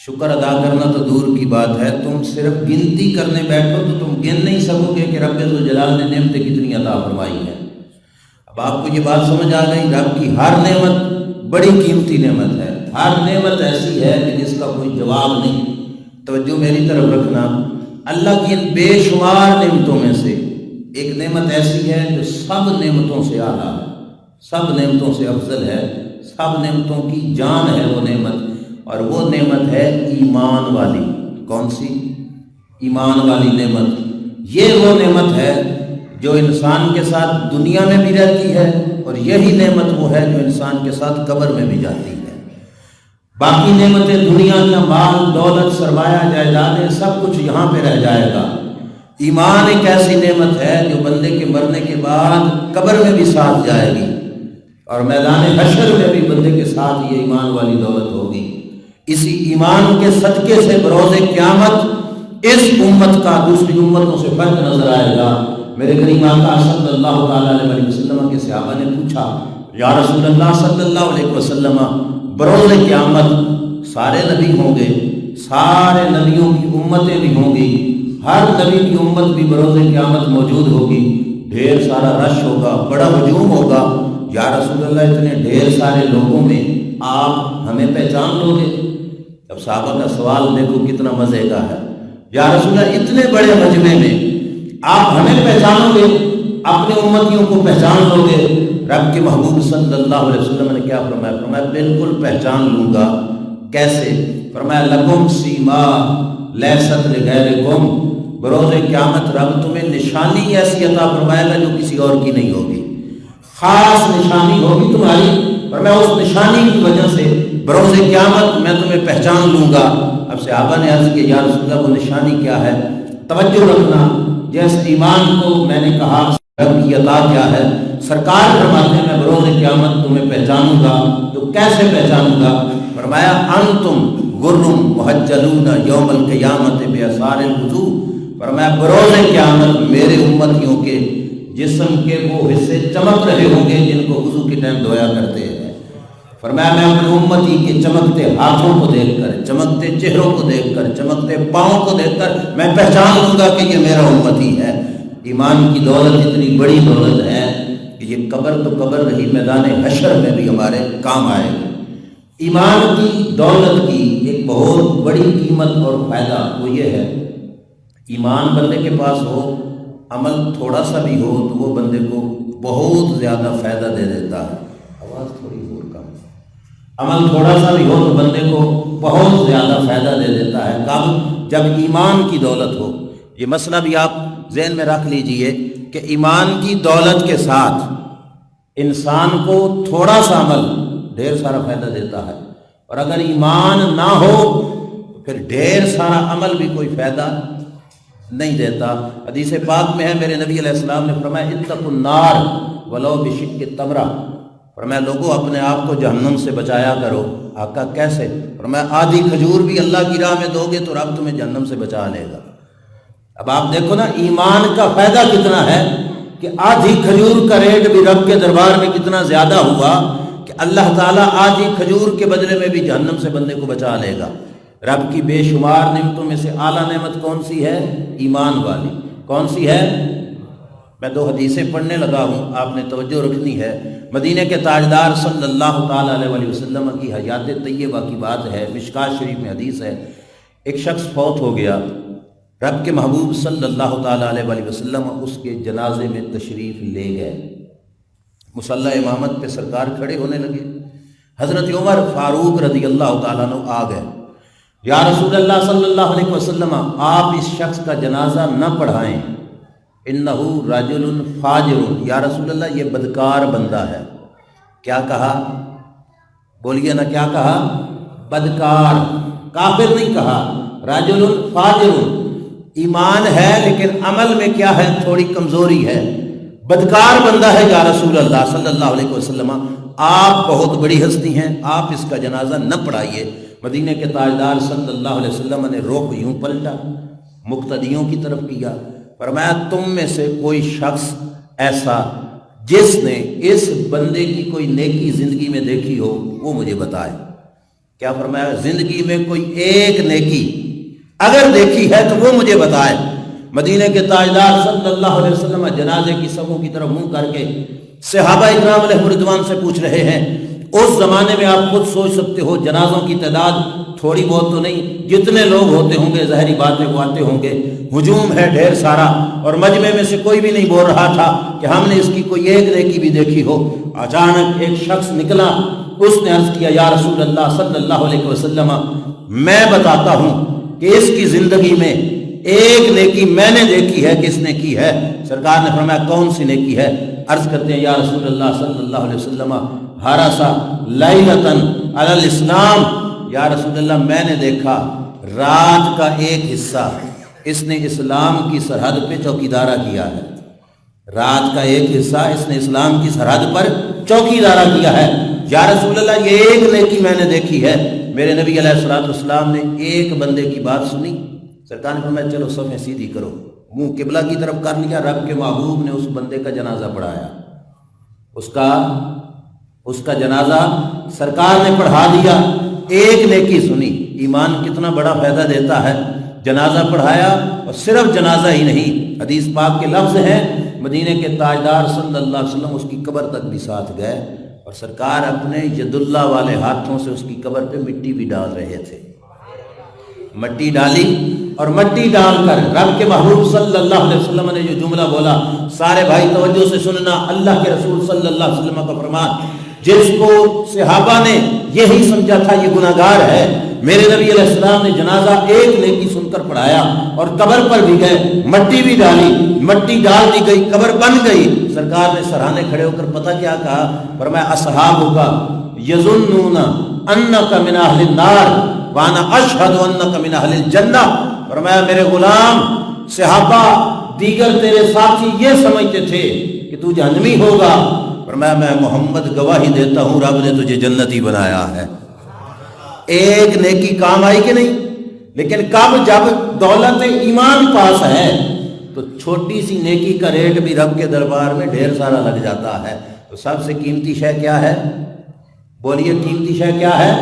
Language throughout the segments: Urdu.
شکر ادا کرنا تو دور کی بات ہے، تم صرف گنتی کرنے بیٹھو تو تم گن نہیں سکو گے کہ رب ذوالجلال نے نعمتیں کتنی عطا فرمائی ہیں۔ اب آپ کو یہ بات سمجھ آ گئی، رب کی ہر نعمت بڑی قیمتی نعمت ہے، ہر نعمت ایسی ہے کہ جس کا کوئی جواب نہیں۔ توجہ میری طرف رکھنا، اللہ کی ان بے شمار نعمتوں میں سے ایک نعمت ایسی ہے جو سب نعمتوں سے اعلیٰ ہے، سب نعمتوں سے افضل ہے، سب نعمتوں کی جان ہے وہ نعمت، اور وہ نعمت ہے ایمان والی۔ کون سی؟ ایمان والی نعمت۔ یہ وہ نعمت ہے جو انسان کے ساتھ دنیا میں بھی رہتی ہے، اور یہی نعمت وہ ہے جو انسان کے ساتھ قبر میں بھی جاتی ہے۔ باقی نعمتیں دنیا کا مال، دولت، سرمایہ، جائیدادیں، سب کچھ یہاں پہ رہ جائے گا۔ ایمان ایک ایسی نعمت ہے جو بندے کے مرنے کے بعد قبر میں بھی ساتھ جائے گی، اور میدان حشر میں بھی بندے کے ساتھ یہ ایمان والی دولت ہوگی۔ اسی ایمان کے صدقے سے بروز قیامت اس امت کا دوسری امتوں سے فرق نظر آئے گا۔ میرے کریم آقا صلی اللہ تعالیٰ علیہ وسلم کے صحابہ نے پوچھا، یا رسول اللہ صلی اللہ علیہ وسلم، بروز قیامت سارے نبی ہوں گے، سارے نبیوں کی امتیں بھی ہوں گی، ہر نبی کی امت بھی بروز قیامت موجود ہوگی، ڈھیر سارا رش ہوگا، بڑا ہجوم ہوگا، یا رسول اللہ اتنے ڈھیر سارے لوگوں میں آپ ہمیں پہچان لو گے؟ اب صحابہ کا سوال دیکھو کتنا مزے کا ہے، یا رسول اللہ اتنے بڑے مجمع میں آپ ہمیں پہچانو گے، اپنے امتیوں کو پہچان لو گے؟ رب کے محبوب صلی اللہ علیہ وسلم نے کیا فرمایا؟ فرمایا بالکل پہچان لوں گا۔ کیسے؟ فرمایا لکم سیما لیست لغیرکم، بروز قیامت رب تمہیں نشانی ایسی عطا فرمائے گا جو کسی اور کی نہیں ہوگی، خاص نشانی ہوگی تمہاری، اور میں اس نشانی کی وجہ سے بروز قیامت میں تمہیں پہچان لوں گا۔ اب صحابہ نے عرض کیا، یا رسول اللہ وہ نشانی کیا ہے؟ توجہ رکھنا، جیسے ایمان کو میں نے کہا رب کی عطا کیا ہے، سرکار فرماتے ہیں میں بروز قیامت تمہیں پہچانوں گا۔ تو کیسے پہچانوں گا؟ فرمایا انتم غرم محجلون یوم القیامت بآثار الوضوء، فرمایا بروز قیامت میرے امتیوں کے جسم کے وہ حصے چمک رہے ہوں گے جن کو وضو کے ٹائم دھویا کرتے ہیں۔ فرمایا میں اپنے امتی کے چمکتے ہاتھوں کو دیکھ کر، چمکتے چہروں کو دیکھ کر، چمکتے پاؤں کو دیکھ کر میں پہچان لوں گا کہ یہ میرا امتی ہے۔ ایمان کی دولت اتنی بڑی دولت ہے کہ یہ قبر تو قبر رہی، میدان حشر میں بھی ہمارے کام آئے گی۔ ایمان کی دولت کی ایک بہت بڑی قیمت اور فائدہ وہ یہ ہے، ایمان بندے کے پاس ہو، عمل تھوڑا سا بھی ہو تو وہ بندے کو بہت زیادہ فائدہ دے دیتا ہے۔ آواز تھوڑی اور کم، عمل تھوڑا سا بھی ہو تو بندے کو بہت زیادہ فائدہ دے دیتا ہے۔ کب؟ جب ایمان کی دولت ہو۔ یہ مسئلہ بھی آپ ذہن میں رکھ لیجئے کہ ایمان کی دولت کے ساتھ انسان کو تھوڑا سا عمل ڈھیر سارا فائدہ دیتا ہے، اور اگر ایمان نہ ہو تو پھر ڈھیر سارا عمل بھی کوئی فائدہ نہیں دیتا۔ حدیث پاک میں ہے، میرے نبی علیہ السلام نے فرمایا اتقوا النار ولو بشق تمرہ، فرمایا لوگوں اپنے آپ کو جہنم سے بچایا کرو۔ آقا کیسے؟ فرمایا آدھی کھجور بھی اللہ کی راہ میں دو گے تو رب تمہیں جہنم سے بچا لے گا۔ اب آپ دیکھو نا ایمان کا فائدہ کتنا ہے کہ آدھی کھجور کا ریٹ بھی رب کے دربار میں کتنا زیادہ ہوا کہ اللہ تعالیٰ آدھی کھجور کے بدلے میں بھی جہنم سے بندے کو بچا لے گا۔ رب کی بے شمار نعمتوں میں سے اعلیٰ نعمت کون سی ہے؟ ایمان والی۔ کون سی ہے؟ میں 2 حدیثیں پڑھنے لگا ہوں، آپ نے توجہ رکھنی ہے۔ مدینہ کے تاجدار صلی اللہ تعالیٰ علیہ وسلم کی حیات طیبہ کی بات ہے، مشکوٰۃ شریف میں حدیث ہے، ایک شخص فوت ہو گیا، رب کے محبوب صلی اللہ تعالیٰ علیہ وسلم اس کے جنازے میں تشریف لے گئے، مصلی امامت پہ سرکار کھڑے ہونے لگے، حضرت عمر فاروق رضی اللہ تعالیٰ عنہ آ گئے، یا رسول اللہ صلی اللہ علیہ وسلم آپ اس شخص کا جنازہ نہ پڑھائیں، انہو رجل فاجر، یا رسول اللہ یہ بدکار بندہ ہے۔ کیا کہا؟ بولیے نا، کیا کہا؟ بدکار، کافر نہیں کہا، رجل فاجر، ایمان ہے لیکن عمل میں کیا ہے؟ تھوڑی کمزوری ہے، بدکار بندہ ہے یا رسول اللہ صلی اللہ علیہ وسلم، آپ بہت بڑی ہستی ہیں، آپ اس کا جنازہ نہ پڑھائیے۔ مدینہ کے تاجدار صلی اللہ علیہ وسلم نے رخ یوں پلٹا، مقتدیوں کی طرف کیا، فرمایا تم میں سے کوئی شخص ایسا جس نے اس بندے کی کوئی نیکی زندگی میں دیکھی ہو وہ مجھے بتائے۔ کیا فرمایا؟ زندگی میں کوئی ایک نیکی اگر دیکھی ہے تو وہ مجھے بتائے۔ مدینے کے تاجدار صلی اللہ علیہ وسلم جنازے کی صفوں کی طرف منہ کر کے صحابہ اکرام علیہ رضوان سے پوچھ رہے ہیں۔ اس زمانے میں آپ خود سوچ سکتے ہو جنازوں کی تعداد تھوڑی بہت تو نہیں، جتنے لوگ ہوتے ہوں گے ظاہری بات ہے وہ آتے ہوں گے، ہجوم ہے ڈھیر سارا، اور مجمع میں سے کوئی بھی نہیں بول رہا تھا کہ ہم نے اس کی کوئی ایک نیکی بھی دیکھی ہو۔ اچانک ایک شخص نکلا، اس نے عرض کیا یا رسول اللہ صلی اللہ علیہ وسلم، میں بتاتا ہوں کہ اس کی زندگی میں ایک نیکی میں نے دیکھی ہے، کس نے کی ہے؟ سرکار نے فرمایا کون سی نیکی ہے؟ عرض کرتے ہیں یا رسول اللہ صلی اللہ علیہ وسلم حرسا لیلتن علی الاسلام، یا رسول اللہ میں نے دیکھا رات کا ایک حصہ اس نے اسلام کی سرحد پہ چوکیدارہ کیا ہے، رات کا ایک حصہ اس نے اسلام کی سرحد پر چوکیدارہ کیا ہے۔ یا رسول اللہ یہ ایک نیکی میں نے دیکھی ہے۔ میرے نبی علیہ الصلوۃ والسلام نے ایک بندے کی بات سنی، سرکار نے فرمایا چلو صفیں سیدھی کرو، منہ قبلہ کی طرف کر لیا، رب کے محبوب نے اس بندے کا جنازہ پڑھایا، اس کا جنازہ سرکار نے پڑھا دیا۔ ایک نیکی سنی، ایمان کتنا بڑا فائدہ دیتا ہے۔ جنازہ پڑھایا، اور صرف جنازہ ہی نہیں، حدیث پاک کے لفظ ہیں مدینے کے تاجدار صلی اللہ علیہ وسلم اس کی قبر تک بھی ساتھ گئے، اور سرکار اپنے ید اللہ والے ہاتھوں سے اس کی قبر پہ مٹی بھی ڈال رہے تھے۔ مٹی ڈالی، اور مٹی ڈال کر رب کے محبوب صلی اللہ علیہ وسلم نے جو جملہ بولا، سارے بھائی توجہ سے سننا، اللہ کے رسول صلی اللہ علیہ وسلم کا فرمان، جس کو صحابہ نے یہی سمجھا تھا یہ گناہگار ہے، میرے نبی علیہ السلام نے جنازہ ایک نیکی سن کر پڑھایا، اور قبر پر بھی گئے، مٹی بھی ڈالی، مٹی ڈال دی گئی، قبر بن گئی۔ سرکار نے سراہنے کھڑے ہو کر پتہ کیا کہا؟ فرمایا اصحابک یظنون انک من اہل النار وانا اشہد انک من اہل الجنہ۔ فرمایا میرے غلام، صحابہ دیگر تیرے ساتھی یہ سمجھتے تھے کہ تو جہنمی ہوگا، فرمایا میں محمد گواہی دیتا ہوں رب نے تجھے جنتی بنایا ہے۔ ایک نیکی کام آئی کہ نہیں؟ لیکن کب؟ جب دولت ایمان پاس ہے تو چھوٹی سی نیکی کا ریٹ بھی رب کے دربار میں ڈھیر سارا لگ جاتا ہے۔ تو سب سے قیمتی شے کیا ہے؟ بولیے قیمتی شے کیا ہے؟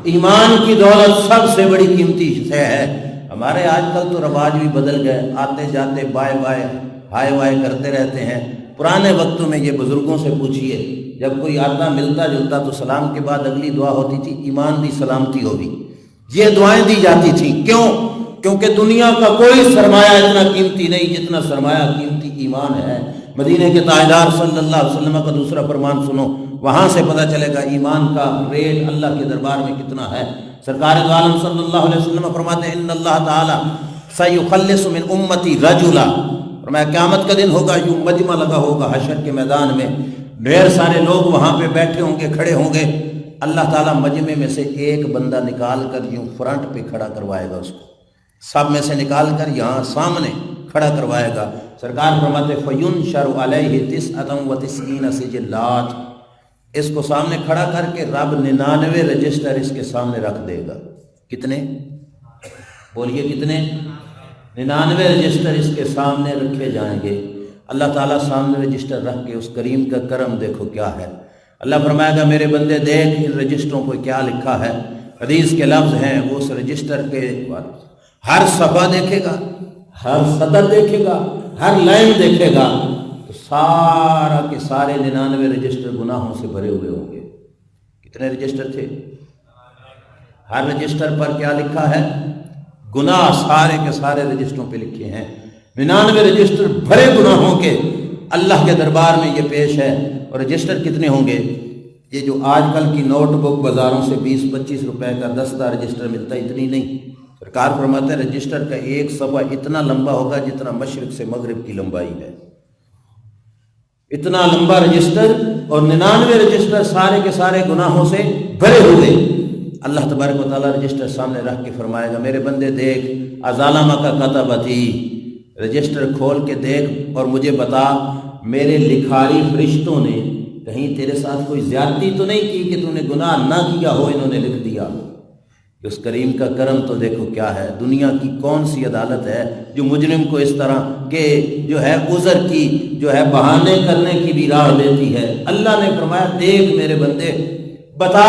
ایمان کی دولت سب سے بڑی قیمتی شے ہے۔ ہمارے آج کل تو رواج بھی بدل گئے، آتے جاتے بائے بائے ہائے وائے کرتے رہتے ہیں۔ پرانے وقتوں میں یہ بزرگوں سے پوچھئے، جب کوئی آتا ملتا جلتا تو سلام کے بعد اگلی دعا ہوتی تھی ایمان دی سلامتی ہوگی، یہ دعائیں دی جاتی تھیں۔ کیوں؟ کیونکہ دنیا کا کوئی سرمایہ اتنا قیمتی نہیں جتنا سرمایہ قیمتی ایمان ہے۔ مدینے کے تاجدار صلی اللہ علیہ وسلم کا دوسرا فرمان سنو، وہاں سے پتہ چلے گا ایمان کا ریٹ اللہ کے دربار میں کتنا ہے۔ سرکار دو عالم صلی اللہ علیہ وسلم فرماتے ہیں ان اللہ تعالی سیخلص من امتی رجلا، فرمایا قیامت کا دن ہوگا، یوں مجمع لگا ہوگا حشر کے میدان میں، ڈھیر سارے لوگ وہاں پہ بیٹھے ہوں گے، کھڑے ہوں گے، اللہ تعالیٰ مجمع میں سے ایک بندہ نکال کر یوں فرنٹ پہ کھڑا کروائے گا، اس کو سب میں سے نکال کر یہاں سامنے کھڑا کروائے گا۔ سرکار فرماتے فَيُنْشَرُ عَلَيْهِ 99 سجلات، اس کو سامنے کھڑا کر کے رب 99 رجسٹر اس کے سامنے رکھ دے گا۔ کتنے؟ بولیے کتنے؟ 99 رجسٹر اس کے سامنے رکھے جائیں گے۔ اللہ تعالیٰ سامنے رجسٹر رکھ کے اس کریم کا کرم دیکھو کیا ہے۔ اللہ فرمائے گا میرے بندے دیکھ ان رجسٹروں کو کیا لکھا ہے۔ حدیث کے لفظ ہیں وہ اس رجسٹر کے ہر صفحہ دیکھے گا، ہر سطر دیکھے گا، ہر لائن دیکھے گا، تو سارا کے سارے 99 رجسٹر گناہوں سے بھرے ہوئے ہوں گے۔ کتنے رجسٹر تھے؟ ہر رجسٹر پر کیا لکھا ہے؟ گناہ سارے کے سارے رجسٹروں پہ لکھے ہیں۔ 99 رجسٹر بھرے گناہوں کے اللہ کے دربار میں یہ پیش ہے۔ اور رجسٹر کتنے ہوں گے؟ یہ جو آج کل کی نوٹ بک بازاروں سے 20-25 روپے کا 10 رجسٹر ملتا ہے، اتنی نہیں۔ سرکار فرماتے ہیں رجسٹر کا ایک صفحہ اتنا لمبا ہوگا جتنا مشرق سے مغرب کی لمبائی ہے، اتنا لمبا رجسٹر، اور 99 رجسٹر سارے کے سارے گناہوں سے بھرے ہوئے۔ اللہ تبارک و تعالیٰ رجسٹر سامنے رکھ کے فرمائے گا میرے بندے دیکھ ازالمہ کا کتبتی، رجسٹر کھول کے دیکھ اور مجھے بتا میرے لکھاری فرشتوں نے کہیں تیرے ساتھ کوئی زیادتی تو نہیں کی کہ تو نے گناہ نہ کیا ہو، انہوں نے لکھ دیا۔ اس کریم کا کرم تو دیکھو کیا ہے۔ دنیا کی کون سی عدالت ہے جو مجرم کو اس طرح کہ جو ہے عذر کی جو ہے بہانے کرنے کی بھی راہ دیتی ہے۔ اللہ نے فرمایا دیکھ میرے بندے بتا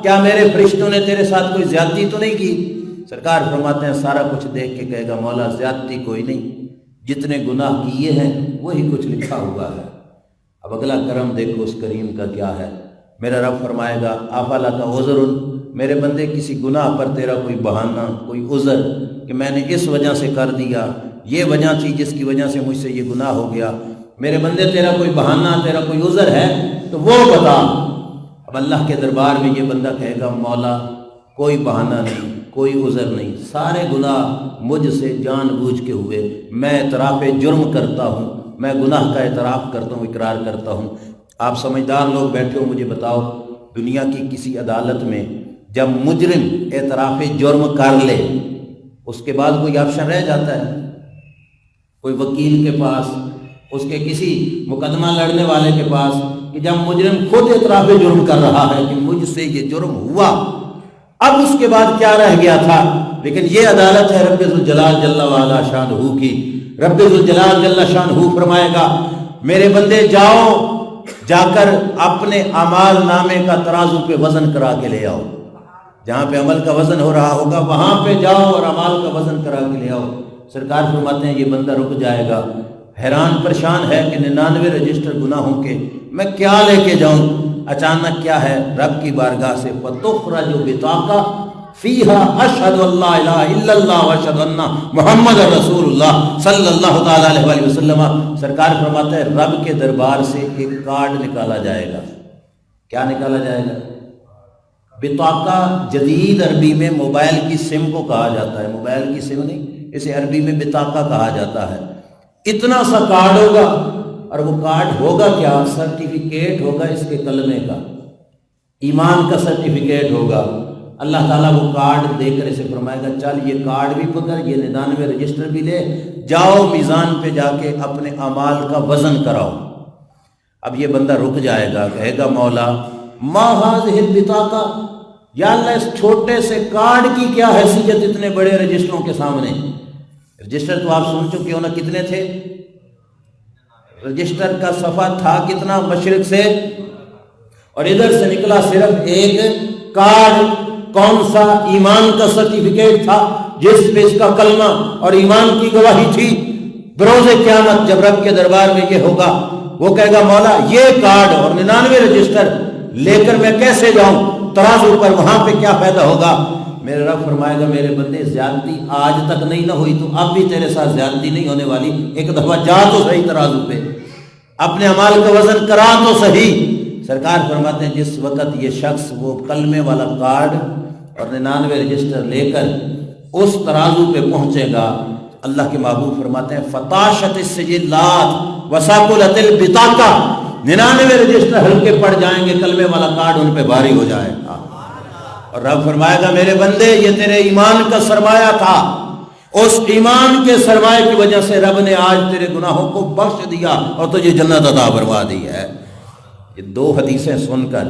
کیا میرے فرشتوں نے تیرے ساتھ کوئی زیادتی تو نہیں کی؟ سرکار فرماتے ہیں سارا کچھ دیکھ کے کہے گا مولا زیادتی کوئی نہیں، جتنے گناہ کیے ہیں وہی کچھ لکھا ہوا ہے۔ اب اگلا کرم دیکھو اس کریم کا کیا ہے۔ میرا رب فرمائے گا افلا کا عذر، میرے بندے کسی گناہ پر تیرا کوئی بہانہ، کوئی عذر کہ میں نے اس وجہ سے کر دیا، یہ وجہ تھی جس کی وجہ سے مجھ سے یہ گناہ ہو گیا، میرے بندے تیرا کوئی بہانہ، تیرا کوئی عذر ہے تو وہ بتا۔ اب اللہ کے دربار میں یہ بندہ کہے گا مولا کوئی بہانہ نہیں، کوئی عذر نہیں، سارے گناہ مجھ سے جان بوجھ کے ہوئے، میں اعتراف جرم کرتا ہوں، میں گناہ کا اعتراف کرتا ہوں، اقرار کرتا ہوں۔ آپ سمجھدار لوگ بیٹھے ہو، مجھے بتاؤ دنیا کی کسی عدالت میں جب مجرم اعتراف جرم کر لے اس کے بعد کوئی آپشن رہ جاتا ہے؟ کوئی وکیل کے پاس، اس کے کسی مقدمہ لڑنے والے کے پاس، کہ جب مجرم خود اعتراف جرم کر رہا ہے کہ مجھ سے یہ جرم ہوا، اب اس کے بعد کیا رہ گیا تھا؟ لیکن یہ عدالت ہے رب ذوالجلال جل وعلا شانہ کی۔ رب ذوالجلال جل شانہ فرمائے گا میرے بندے جاؤ، جا کر اپنے اعمال نامے کا ترازو پہ وزن کرا کے لے آؤ، جہاں پہ عمل کا وزن ہو رہا ہوگا وہاں پہ جاؤ اور اعمال کا وزن کرا کے لے آؤ۔ سرکار فرماتے ہیں یہ بندہ رک جائے گا، حیران پریشان ہے کہ 99 رجسٹر گناہوں کے میں کیا لے کے جاؤں۔ اچانک کیا ہے؟ رب کی بارگاہ سے فتخرج بطاقہ فیہا اشہد اللہ الہ الا اللہ واشہد ان محمد رسول اللہ صلی اللہ تعالی علیہ وآلہ وسلم۔ سرکار فرماتے ہیں رب کے دربار سے ایک کارڈ نکالا جائے گا۔ کیا نکالا جائے گا؟ بطاقہ جدید عربی میں موبائل کی سم کو کہا جاتا ہے، موبائل کی سم نہیں، اسے عربی میں بطاقہ کہا جاتا ہے۔ اتنا سا کارڈ ہوگا، اور وہ کارڈ ہوگا کیا؟ سرٹیفکیٹ ہوگا اس کے کلمے کا، ایمان کا سرٹیفکیٹ ہوگا۔ اللہ تعالیٰ وہ کارڈ دے کر اسے فرمائے گا چل یہ کارڈ بھی پکڑ، یہ 99 رجسٹر بھی لے، جاؤ میزان پہ جا کے اپنے اعمال کا وزن کراؤ۔ اب یہ بندہ رک جائے گا، کہے گا مولا ما ہذہ البطاقہ، یا اللہ اس چھوٹے سے کارڈ کی کیا حیثیت اتنے بڑے رجسٹروں کے سامنے؟ رجسٹر تو آپ سن چکے ہو نا، کتنے تھے؟ رجسٹر کا صفحہ تھا کتنا؟ مشرق سے، اور ادھر سے نکلا صرف ایک کارڈ۔ کون سا؟ ایمان کا سرٹیفکیٹ تھا جس پہ اس کا کلمہ اور ایمان کی گواہی تھی۔ بروز قیامت جب رب کے دربار میں یہ ہوگا، وہ کہے گا مولا یہ کارڈ اور 99 رجسٹر لے کر میں کیسے جاؤں ترازو پر، وہاں پہ کیا فائدہ ہوگا؟ میرے رب فرمائے گا میرے بندے زیادتی آج تک نہیں نہ ہوئی تو اب بھی تیرے ساتھ زیادتی نہیں ہونے والی، ایک دفعہ جا تو صحیح ترازو پہ، اپنے اعمال کا وزن کرا تو صحیح۔ سرکار فرماتے ہیں جس وقت یہ شخص وہ کلمے والا کارڈ اور 99 رجسٹر لے کر اس ترازو پہ پہنچے گا، اللہ کے محبوب فرماتے ہیں فتاشت السجلات وثاقلت البطاقہ، 99 رجسٹر ہلکے پڑ جائیں گے، کلمے والا کارڈ ان پہ بھاری ہو جائے گا۔ اور رب فرمائے گا میرے بندے یہ تیرے ایمان کا سرمایہ تھا، اس ایمان کے سرمایہ کی وجہ سے رب نے آج تیرے گناہوں کو بخش دیا اور تجھے جنت عطا فرما دی ہے۔ یہ دو حدیثیں سن کر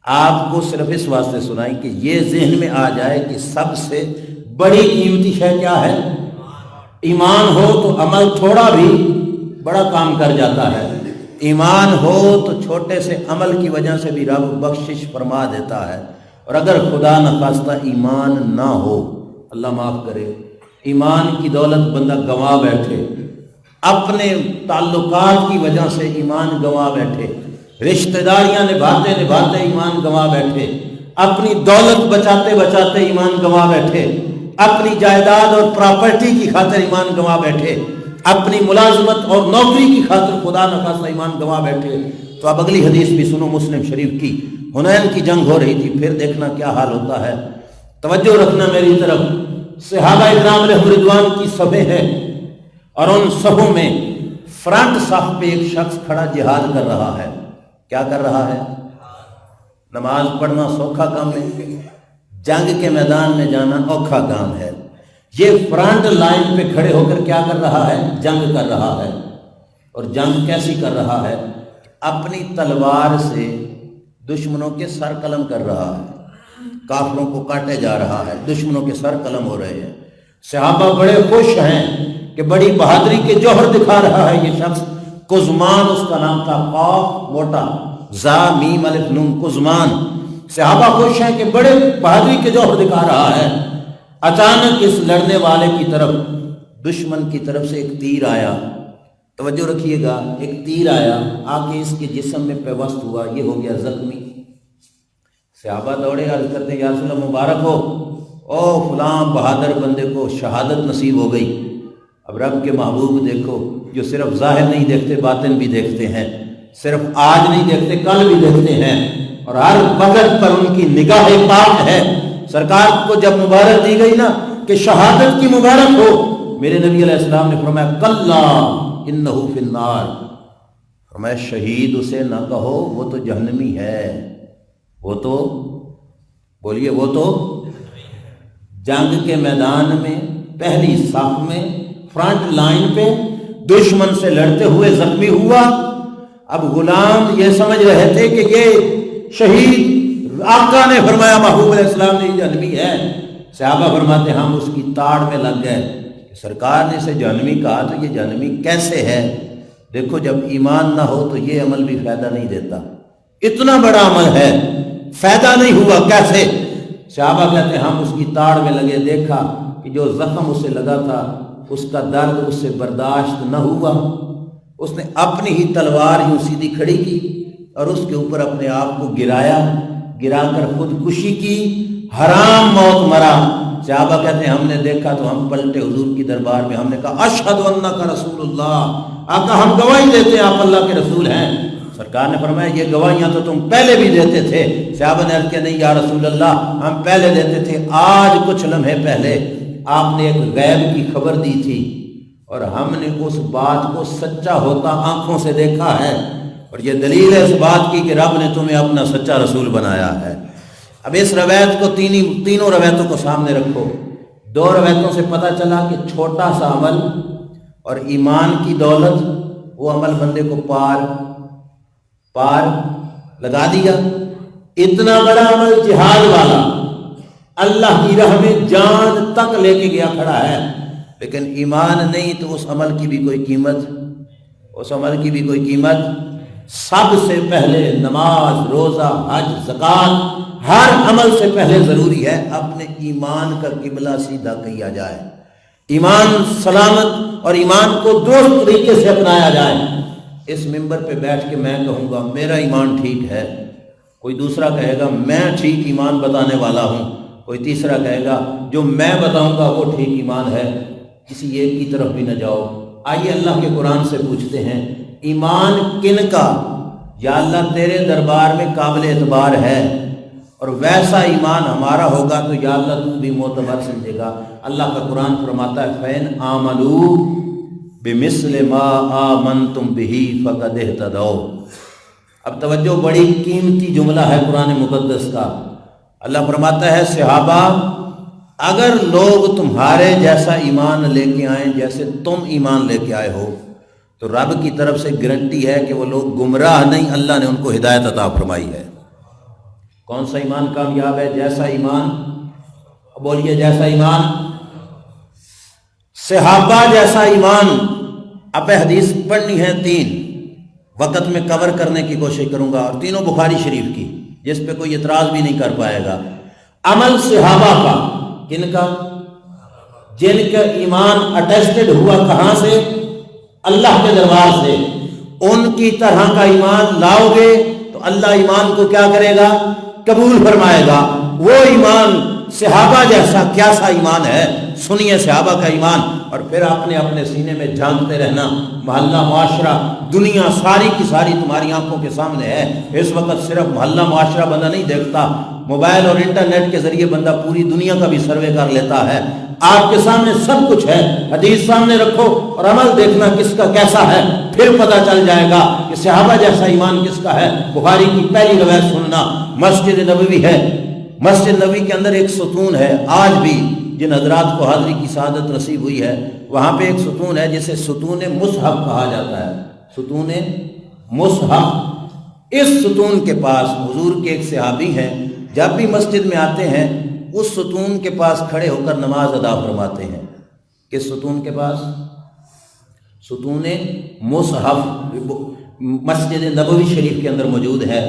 آپ کو صرف اس واسطے سنائی کہ یہ ذہن میں آ جائے کہ سب سے بڑی قیمتی شے کیا ہے؟ ایمان ہو تو عمل تھوڑا بھی بڑا کام کر جاتا ہے، ایمان ہو تو چھوٹے سے عمل کی وجہ سے بھی رب بخشش فرما دیتا ہے۔ اور اگر خدا نخواستہ ایمان نہ ہو، اللہ معاف کرے، ایمان کی دولت بندہ گنوا بیٹھے، اپنے تعلقات کی وجہ سے ایمان گنوا بیٹھے، رشتہ داریاں نبھاتے نبھاتے ایمان گنوا بیٹھے، اپنی دولت بچاتے بچاتے ایمان گنوا بیٹھے، اپنی جائیداد اور پراپرٹی کی خاطر ایمان گنوا بیٹھے، اپنی ملازمت اور نوکری کی خاطر خدا نخواستہ ایمان گنوا بیٹھے، تو اب اگلی حدیث بھی سنو مسلم شریف کی۔ حنین کی جنگ ہو رہی تھی، پھر دیکھنا کیا حال ہوتا ہے، توجہ رکھنا میری طرف۔ صحابہ اکرام علیہم رضوان کی صفیں ہیں، اور ان صفوں میں فرنٹ صف پہ ایک شخص کھڑا جہاد کر رہا ہے۔ کیا کر رہا ہے؟ نماز پڑھنا سوکھا کام ہے، جنگ کے میدان میں جانا اوکھا کام ہے۔ یہ فرنٹ لائن پہ کھڑے ہو کر کیا کر رہا ہے؟ جنگ کر رہا ہے۔ اور جنگ کیسی کر رہا ہے؟ اپنی تلوار سے دشمنوں کے سر قلم کر رہا ہے، کافروں کو کاٹے جا رہا ہے، دشمنوں کے سر قلم ہو رہے ہیں۔ صحابہ بڑے خوش ہیں کہ بڑی بہادری کے جوہر دکھا رہا ہے یہ شخص۔ قزمان اس کا نام تھا، قاف موٹا، زا میم الف نون، قزمان۔ صحابہ خوش ہیں کہ بڑے بہادری کے جوہر دکھا رہا ہے۔ اچانک اس لڑنے والے کی طرف، دشمن کی طرف سے ایک تیر آیا، توجہ رکھیے گا، ایک تیر آیا آ کے اس کے جسم میں پیوست ہوا، یہ ہو گیا زخمی۔ صحابہ دوڑے، عرض کرتے ہیں یا رسول اللہ مبارک ہو، او فلاں بہادر بندے کو شہادت نصیب ہو گئی۔ اب رب کے محبوب دیکھو، جو صرف ظاہر نہیں دیکھتے باطن بھی دیکھتے ہیں، صرف آج نہیں دیکھتے کل بھی دیکھتے ہیں، اور ہر وقت پر ان کی نگاہ پاک ہے۔ سرکار کو جب مبارک دی گئی نا کہ شہادت کی مبارک ہو، میرے نبی علیہ السلام نے فرمایا کلا انہ فی النار، فرمایا شہید اسے نہ کہو، وہ تو جہنمی ہے، وہ تو بولیے، وہ تو جنگ کے میدان میں پہلی صف میں فرنٹ لائن پہ دشمن سے لڑتے ہوئے زخمی ہوا۔ اب غلام یہ سمجھ رہے تھے کہ یہ شہید، آقا نے فرمایا محبوب علیہ السلام نے یہ جہنمی ہے۔ صحابہ فرماتے ہم اس کی تاڑ میں لگ گئے، سرکار نے اسے جہنمی کہا تو یہ جہنمی کیسے ہے؟ دیکھو جب ایمان نہ ہو تو یہ عمل بھی فائدہ نہیں دیتا، اتنا بڑا عمل ہے فائدہ نہیں ہوا کیسے؟ صحابہ کہتے ہیں ہم اس کی تاڑ میں لگے، دیکھا کہ جو زخم اسے لگا تھا اس کا درد اس سے برداشت نہ ہوا، اس نے اپنی ہی تلوار یوں سیدھی کھڑی کی اور اس کے اوپر اپنے آپ کو گرایا، گرا کر خودکشی کی، حرام موت مرا۔ صحابہ کہتے ہیں ہم نے دیکھا تو ہم پلٹے حضور کی دربار میں، ہم نے کہا اشہد انک رسول اللہ، آقا ہم گواہی دیتے ہیں آپ اللہ کے رسول ہیں۔ سرکار نے فرمایا یہ گواہیاں تو تم پہلے بھی دیتے تھے۔ صحابہ نے عرض کیا نہیں یا رسول اللہ ہم پہلے دیتے تھے، آج کچھ لمحے پہلے آپ نے ایک غیب کی خبر دی تھی اور ہم نے اس بات کو سچا ہوتا آنکھوں سے دیکھا ہے، اور یہ دلیل ہے اس بات کی کہ رب نے تمہیں اپنا سچا رسول بنایا ہے۔ اب اس روایت کو تینوں روایتوں کو سامنے رکھو، دو روایتوں سے پتہ چلا کہ چھوٹا سا عمل اور ایمان کی دولت، وہ عمل بندے کو پار لگا دیا۔ اتنا بڑا عمل جہاد والا اللہ کی راہ میں جان تک لے کے گیا کھڑا ہے، لیکن ایمان نہیں تو اس عمل کی بھی کوئی قیمت، سب سے پہلے نماز، روزہ، حج، زکوٰۃ، ہر عمل سے پہلے ضروری ہے اپنے ایمان کا قبلہ سیدھا کیا جائے، ایمان سلامت اور ایمان کو درست طریقے سے اپنایا جائے۔ اس ممبر پہ بیٹھ کے میں کہوں گا میرا ایمان ٹھیک ہے، کوئی دوسرا کہے گا میں ٹھیک ایمان بتانے والا ہوں، کوئی تیسرا کہے گا جو میں بتاؤں گا وہ ٹھیک ایمان ہے، کسی ایک کی طرف بھی نہ جاؤ۔ آئیے اللہ کے قرآن سے پوچھتے ہیں ایمان کن کا یا اللہ تیرے دربار میں قابل اعتبار ہے، اور ویسا ایمان ہمارا ہوگا تو یا اللہ تو بھی معتبر سمجھے گا۔ اللہ کا قرآن فرماتا ہے فَإِنْ آمَنُوا بِمِثْلِ مَا آمَنْتُمْ بِهِ فَقَدِ اهْتَدَوْا۔ اب توجہ، بڑی قیمتی جملہ ہے قرآن مقدس کا۔ اللہ فرماتا ہے صحابہ اگر لوگ تمہارے جیسا ایمان لے کے آئیں جیسے تم ایمان لے کے آئے ہو تو رب کی طرف سے گارنٹی ہے کہ وہ لوگ گمراہ نہیں، اللہ نے ان کو ہدایت عطا فرمائی ہے۔ کون سا ایمان کامیاب ہے؟ جیسا ایمان، بولیے جیسا ایمان، صحابہ جیسا ایمان۔ اب حدیث پڑھنی ہے تین، وقت میں کور کرنے کی کوشش کروں گا، اور تینوں بخاری شریف کی، جس پہ کوئی اعتراض بھی نہیں کر پائے گا۔ عمل صحابہ کا، کن کا؟ جن کا ایمان اٹیسٹڈ ہوا کہاں سے؟ اللہ کے دربار سے۔ ان کی طرح کا ایمان لاؤ گے تو اللہ ایمان کو کیا کرے گا؟ قبول فرمائے گا۔ وہ ایمان صحابہ جیسا کیسا ایمان ہے؟ سنیے صحابہ کا ایمان، اور پھر اپنے اپنے سینے میں جھانکتے رہنا۔ محلہ معاشرہ، دنیا ساری کی ساری تمہاری آنکھوں کے سامنے ہے۔ اس وقت صرف محلہ معاشرہ بندہ نہیں دیکھتا، موبائل اور انٹرنیٹ کے ذریعے بندہ پوری دنیا کا بھی سروے کر لیتا ہے۔ آپ کے سامنے سب کچھ ہے، حدیث سامنے رکھو اور عمل دیکھنا کس کا کیسا ہے، پھر پتہ چل جائے گا کہ صحابہ جیسا ایمان کس کا ہے۔ بخاری کی پہلی روایت سننا، مسجد نبوی ہے، مسجد نبوی کے اندر ایک ستون ہے، آج بھی جن حضرات کو حاضری کی سعادت نصیب ہوئی ہے وہاں پہ ایک ستون ہے جسے ستون مصحف کہا جاتا ہے، ستون مصحف۔ اس ستون کے پاس حضور کے ایک صحابی ہیں، جب بھی مسجد میں آتے ہیں اس ستون کے پاس کھڑے ہو کر نماز ادا فرماتے ہیں۔ کس ستون کے پاس؟ ستون مصحف، مسجد نبوی شریف کے اندر موجود ہے۔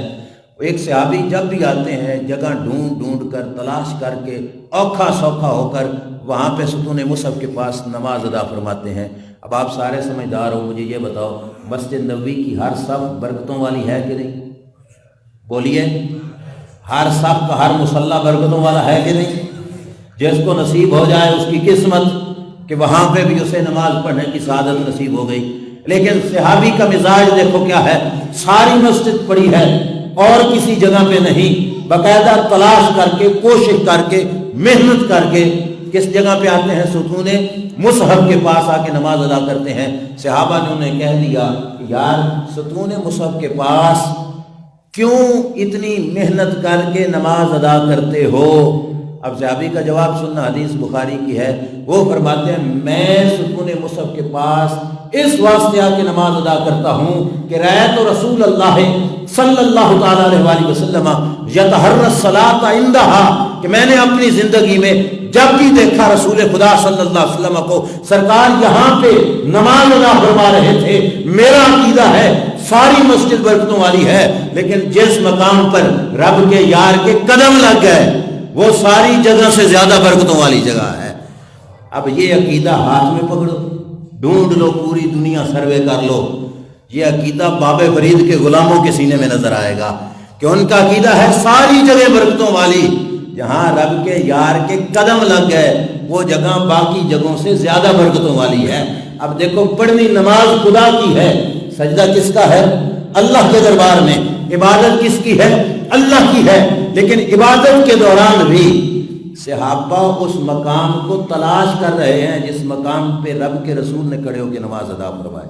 ایک صحابی جب بھی آتے ہیں جگہ ڈھونڈ ڈھونڈ کر تلاش کر کے اوکھا سوکھا ہو کر وہاں پہ ستون مصحف کے پاس نماز ادا فرماتے ہیں۔ اب آپ سارے سمجھدار ہو، مجھے یہ بتاؤ مسجد نبوی کی ہر صف برکتوں والی ہے کہ نہیں؟ بولیے، ہر صف کا ہر مصلی برکتوں والا ہے کہ نہیں؟ جس کو نصیب ہو جائے اس کی قسمت کہ وہاں پہ بھی اسے نماز پڑھنے کی سعادت نصیب ہو گئی۔ لیکن صحابی کا مزاج دیکھو کیا ہے، ساری مسجد پڑی ہے اور کسی جگہ پہ نہیں، باقاعدہ تلاش کر کے کوشش کر کے محنت کر کے کس جگہ پہ آتے ہیں؟ ستون مصحف کے پاس آ کے نماز ادا کرتے ہیں۔ صحابہ نے انہیں کہہ دیا کہ یار ستون مصحف کے پاس کیوں اتنی محنت کر کے نماز ادا کرتے ہو؟ اب صحابی کا جواب سننا، حدیث بخاری کی ہے، وہ فرماتے ہیں میں ستون مصحف کے پاس اس واسطے آ کے نماز ادا کرتا ہوں کہ رأیت رسول اللہ صلی اللہ تعالی علیہ وآلہ وسلم یتحری الصلاۃ عندہا، کہ میں نے اپنی زندگی میں جب بھی دیکھا رسول خدا صلی اللہ علیہ وسلم کو سرکار یہاں پہ نماز ادا فرما رہے تھے۔ میرا عقیدہ ہے ساری مسجد برکتوں والی ہے، لیکن جس مقام پر رب کے یار کے قدم لگ گئے وہ ساری جگہ سے زیادہ برکتوں والی جگہ ہے۔ اب یہ عقیدہ ہاتھ میں پکڑو، ڈھونڈ لو، پوری دنیا سروے کر لو، یہ عقیدہ باب فرید کے غلاموں کے سینے میں نظر آئے گا کہ ان کا عقیدہ ہے ساری جگہ برکتوں والی، جہاں رب کے یار کے قدم لگ گئے وہ جگہ باقی جگہوں سے زیادہ برکتوں والی ہے۔ اب دیکھو پڑھنی نماز خدا کی ہے، سجدہ کس کا ہے؟ اللہ کے دربار میں۔ عبادت کس کی ہے؟ اللہ کی ہے۔ لیکن عبادت کے دوران بھی صحابہ اس مقام کو تلاش کر رہے ہیں جس مقام پہ رب کے رسول نے کھڑے ہو کے نماز ادا فرمائی۔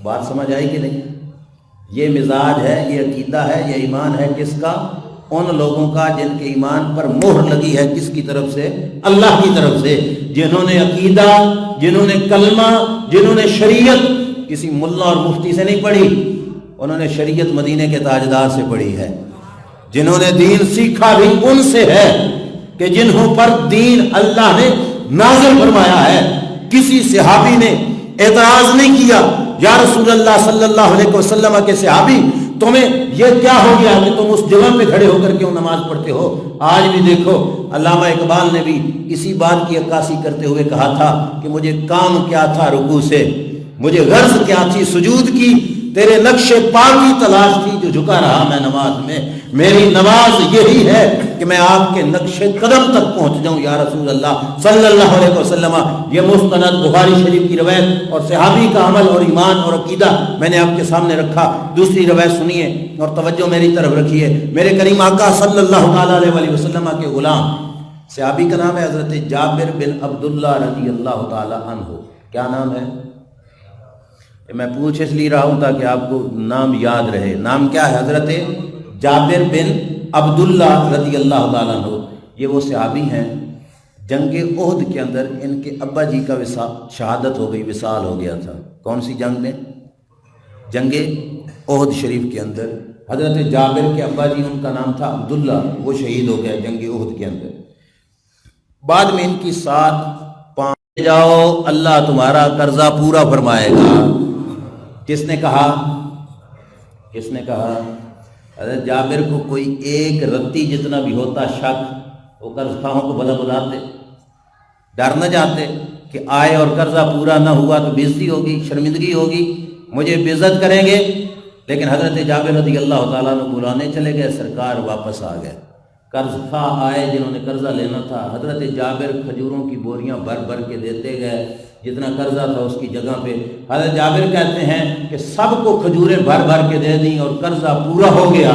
بات سمجھ آئی کہ نہیں؟ یہ مزاج ہے، یہ عقیدہ ہے، یہ ایمان ہے کس کا؟ ان لوگوں کا جن کے ایمان پر مہر لگی ہے کس کی طرف سے؟ اللہ کی طرف سے، جنہوں نے عقیدہ، جنہوں نے کلمہ، جنہوں نے شریعت کسی ملا اور مفتی سے نہیں پڑھی، انہوں نے شریعت مدینے کے تاجدار سے پڑھی ہے۔ جنہوں نے دین سیکھا بھی ان سے ہے کہ جنہوں پر دین اللہ نے نازل فرمایا ہے۔ کسی صحابی نے اعتراض نہیں کیا، یا رسول اللہ صلی اللہ علیہ وسلم کے صحابی تمہیں یہ کیا ہو گیا کہ تم اس جگہ پہ کھڑے ہو کر کیوں نماز پڑھتے ہو؟ آج بھی دیکھو علامہ اقبال نے بھی اسی بات کی عکاسی کرتے ہوئے کہا تھا کہ مجھے کام کیا تھا رکوع سے، مجھے غرض کیا تھی سجود کی، تیرے نقش پا کی تلاش تھی جو جھکا رہا میں نماز میں۔ میری نماز یہی ہے کہ میں آپ کے نقش قدم تک پہنچ جاؤں یا رسول اللہ صلی اللہ علیہ وسلم۔ یہ مستند بخاری شریف کی روایت اور صحابی کا عمل اور ایمان اور عقیدہ میں نے آپ کے سامنے رکھا۔ دوسری روایت سنیے اور توجہ میری طرف رکھیے۔ میرے کریم آقا صلی اللہ تعالی علیہ وسلم کے غلام، صحابی کا نام ہے حضرت جابر بن عبداللہ رضی اللہ تعالی عنہ۔ کیا نام ہے؟ میں پوچھ اس لیے رہا ہوں تاکہ آپ کو نام یاد رہے۔ نام کیا ہے؟ حضرت جابر بن عبداللہ رضی اللہ تعالیٰ عنہ۔ یہ وہ صحابی ہیں جنگ احد کے اندر ان کے ابا جی کا شہادت ہو گئی، وصال ہو گیا تھا۔ کون سی جنگ میں؟ جنگ احد شریف کے اندر حضرت جابر کے ابا جی، ان کا نام تھا عبداللہ، وہ شہید ہو گئے جنگ احد کے اندر۔ بعد میں ان کی ساتھ پانچ جاؤ، اللہ تمہارا قرضہ پورا فرمائے گا۔ کس نے کہا؟ کس نے کہا؟ حضرت جابر کو کوئی ایک رتی جتنا بھی ہوتا شک، وہ قرض خواہوں کو بھلا بلاتے، ڈر نہ جاتے کہ آئے اور قرضہ پورا نہ ہوا تو بےزتی ہوگی، شرمندگی ہوگی، مجھے بےعزت کریں گے۔ لیکن حضرت جابر رضی اللہ تعالیٰ عنہ بلانے چلے گئے، سرکار واپس آ گئے۔ قرض خواہ آئے جنہوں نے قرضہ لینا تھا، حضرت جابر کھجوروں کی بوریاں بھر بھر کے دیتے گئے، جتنا قرضہ تھا اس کی جگہ پہ۔ حضرت جابر کہتے ہیں کہ سب کو کھجوریں بھر بھر کے دے دیں اور قرضہ پورا ہو گیا۔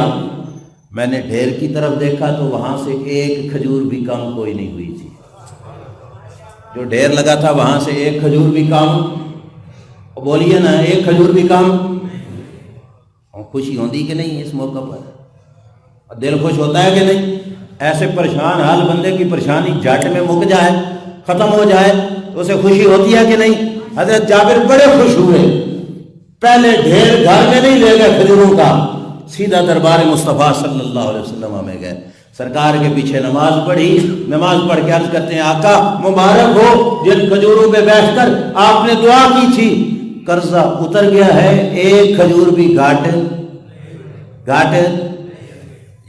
میں نے ڈھیر کی طرف دیکھا تو وہاں سے ایک کھجور بھی کم کوئی نہیں ہوئی تھی۔ جو ڈھیر لگا تھا وہاں سے ایک کھجور بھی کم، بولیے نا، ایک کھجور بھی کم۔ خوشی ہوتی کہ نہیں اس موقع پر؟ دل خوش ہوتا ہے کہ نہیں؟ ایسے پریشان حال بندے کی پریشانی جھٹ میں مک جائے، ختم ہو جائے تو اسے خوشی ہوتی ہے کہ نہیں؟ حضرت جابر بڑے خوش ہوئے، پہلے ڈھیر گھر میں نہیں لے گئے کھجوروں کا، سیدھا دربار مصطفیٰ صلی اللہ علیہ وسلم میں گئے، سرکار کے پیچھے نماز پڑھی۔ نماز پڑھ کے عرض کرتے ہیں آقا مبارک ہو، جن کھجوروں پہ بیٹھ کر آپ نے دعا کی تھی قرضہ اتر گیا ہے، ایک کھجور بھی گھاٹ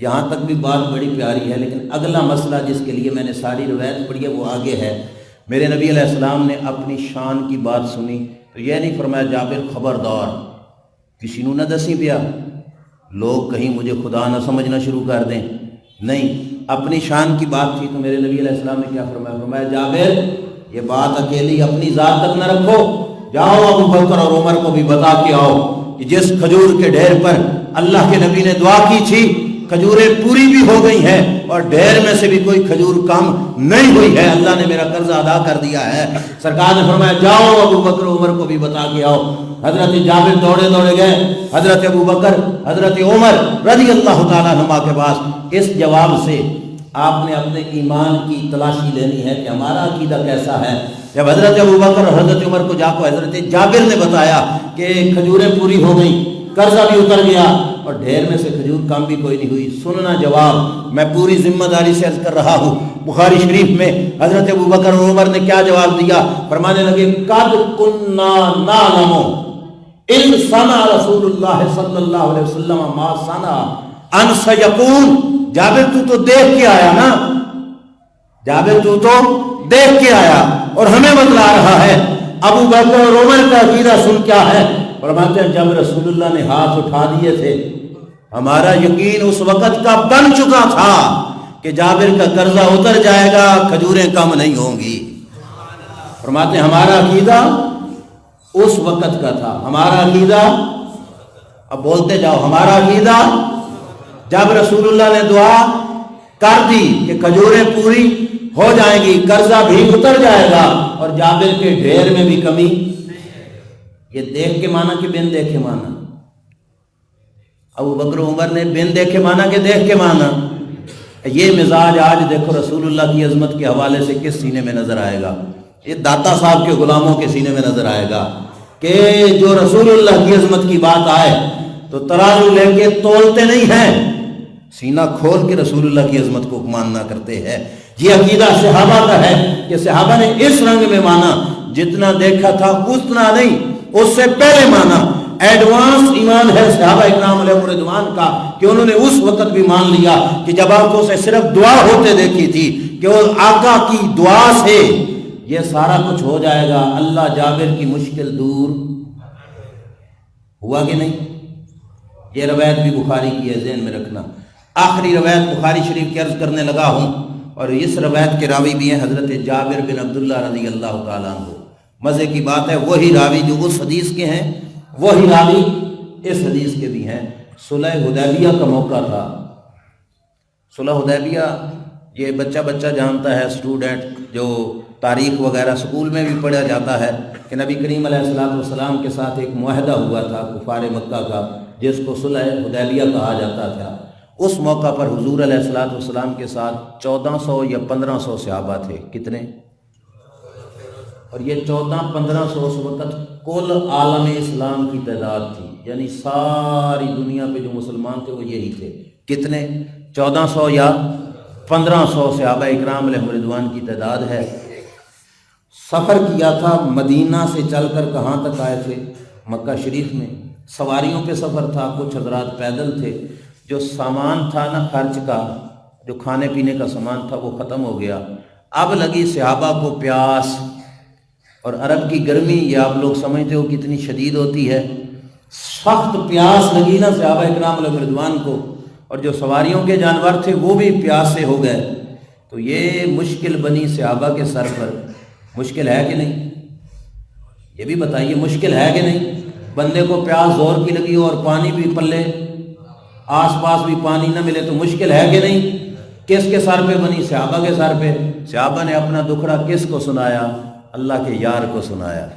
یہاں تک بھی بات بڑی پیاری ہے، لیکن اگلا مسئلہ جس کے لیے میں نے ساری روایت پڑھی ہے وہ آگے ہے۔ میرے نبی علیہ السلام نے اپنی شان کی بات سنی تو یہ نہیں فرمایا جابر خبردار کسی نو نہ دسی پیا، لوگ کہیں مجھے خدا نہ سمجھنا شروع کر دیں، نہیں، اپنی شان کی بات تھی تو میرے نبی علیہ السلام نے کیا فرمایا؟ فرمایا جابر یہ بات اکیلی اپنی ذات تک نہ رکھو، جاؤ ابو بکر اور عمر کو بھی بتا کے آؤ کہ جس کھجور کے ڈھیر پر اللہ کے نبی نے دعا کی تھی کھجوریں پوری بھی ہو گئی ہیں اور ڈھیر میں سے بھی کوئی کھجور کم نہیں ہوئی ہے، اللہ نے میرا قرض ادا کر دیا ہے۔ سرکار نے فرمایا جاؤ ابو بکر عمر کو بھی بتا کے آؤ۔ حضرت جابر دوڑے دوڑے گئے حضرت ابو بکر حضرت عمر رضی اللہ تعالیٰ عنہما کے پاس۔ اس جواب سے آپ نے اپنے ایمان کی تلاشی لینی ہے کہ ہمارا عقیدہ کیسا ہے۔ جب حضرت ابو بکر اور حضرت عمر کو جا کو حضرت جابر نے بتایا کہ کھجوریں پوری ہو گئیں، قرضہ بھی اتر گیا اور ڈھیر میں سے کھجور کم بھی کوئی نہیں ہوئی، سننا جواب میں پوری ذمہ داری سے عرض کر رہا ہوں۔ بخاری شریف میں حضرت ابو بکر اور عمر نے کیا جواب دیا؟ فرمانے لگے قد کننا نعلم ان صنع رسول اللہ صلی اللہ علیہ وسلم ما صنع ان سیکون۔ جابر تو دیکھ کے آیا نا، جابر تو دیکھ کے آیا اور ہمیں بتلا رہا ہے۔ ابو بکر اور عمر کا عقیدہ سن کیا ہے؟ فرماتے ہیں جب رسول اللہ نے ہاتھ اٹھا دیے تھے ہمارا یقین اس وقت کا بن چکا تھا کہ جابر کا قرضہ اتر جائے گا، کھجوریں کم نہیں ہوں گی۔ فرماتے ہیں ہمارا عقیدہ اس وقت کا تھا، ہمارا عقیدہ، اب بولتے جاؤ، ہمارا عقیدہ جب رسول اللہ نے دعا کر دی کہ کھجوریں پوری ہو جائیں گی، قرضہ بھی اتر جائے گا اور جابر کے ڈھیر میں بھی کمی، یہ دیکھ کے مانا کہ بن دیکھ کے مانا؟ ابو بکر عمر نے بن دیکھ کے مانا کہ دیکھ کے مانا؟ یہ مزاج آج دیکھو رسول اللہ کی عظمت کے حوالے سے کس سینے میں نظر آئے گا؟ یہ داتا صاحب کے غلاموں کے سینے میں نظر آئے گا کہ جو رسول اللہ کی عظمت کی بات آئے تو ترازو لے کے تولتے نہیں ہیں، سینہ کھول کے رسول اللہ کی عظمت کو ماننا کرتے ہیں۔ یہ عقیدہ صحابہ کا ہے کہ صحابہ نے اس رنگ میں مانا، جتنا دیکھا تھا اتنا نہیں، اس سے پہلے مانا۔ ایڈوانس ایمان ہے صحابہ اکرام علیہ رضوان کا کہ انہوں نے اس وقت بھی مان لیا کہ جب آنکھوں سے صرف دعا ہوتے دیکھی تھی کہ وہ آقا کی دعا سے یہ سارا کچھ ہو جائے گا۔ اللہ جابر کی مشکل دور ہوا کہ نہیں؟ یہ روایت بھی بخاری کی ہے، ذہن میں رکھنا۔ آخری روایت بخاری شریف کی عرض کرنے لگا ہوں اور اس روایت کے راوی بھی ہیں حضرت جابر بن عبداللہ رضی اللہ تعالیٰ عنہ۔ مزے کی بات ہے وہی راوی جو اس حدیث کے ہیں وہی راوی اس حدیث کے بھی ہیں۔ صلح حدیبیہ کا موقع تھا۔ صلح حدیبیہ یہ بچہ جانتا ہے، اسٹوڈنٹ جو تاریخ وغیرہ سکول میں بھی پڑھا جاتا ہے کہ نبی کریم علیہ السلام کے ساتھ ایک معاہدہ ہوا تھا کفار مکہ کا جس کو صلح حدیبیہ کہا جاتا تھا۔ اس موقع پر حضور علیہ السلام کے ساتھ 1400 یا 1500 صحابہ تھے۔ کتنے؟ اور یہ 1400-1500 اس وقت کل عالم اسلام کی تعداد تھی، یعنی ساری دنیا پہ جو مسلمان تھے وہ یہی تھے۔ کتنے؟ 1400 یا 1500 صحابہ اکرام علیہ رضوان کی تعداد ہے۔ سفر کیا تھا، مدینہ سے چل کر کہاں تک آئے تھے؟ مکہ شریف میں۔ سواریوں پہ سفر تھا، کچھ حضرات پیدل تھے۔ جو سامان تھا نا خرچ کا، جو کھانے پینے کا سامان تھا وہ ختم ہو گیا۔ اب لگی صحابہ کو پیاس، اور عرب کی گرمی یہ آپ لوگ سمجھتے ہو کتنی شدید ہوتی ہے، سخت پیاس لگی نا صحابہ اکرام علیہ رضوان کو، اور جو سواریوں کے جانور تھے وہ بھی پیاس سے ہو گئے۔ تو یہ مشکل بنی صحابہ کے سر پر۔ مشکل ہے کہ نہیں؟ یہ بھی بتائیے مشکل ہے کہ نہیں؟ بندے کو پیاس زور کی لگی اور پانی بھی پلے آس پاس بھی پانی نہ ملے تو مشکل ہے کہ نہیں؟ کس کے سر پہ بنی؟ صحابہ کے سر پہ۔ صحابہ نے اپنا دکھڑا کس کو سنایا؟ اللہ کے یار کو سنایا،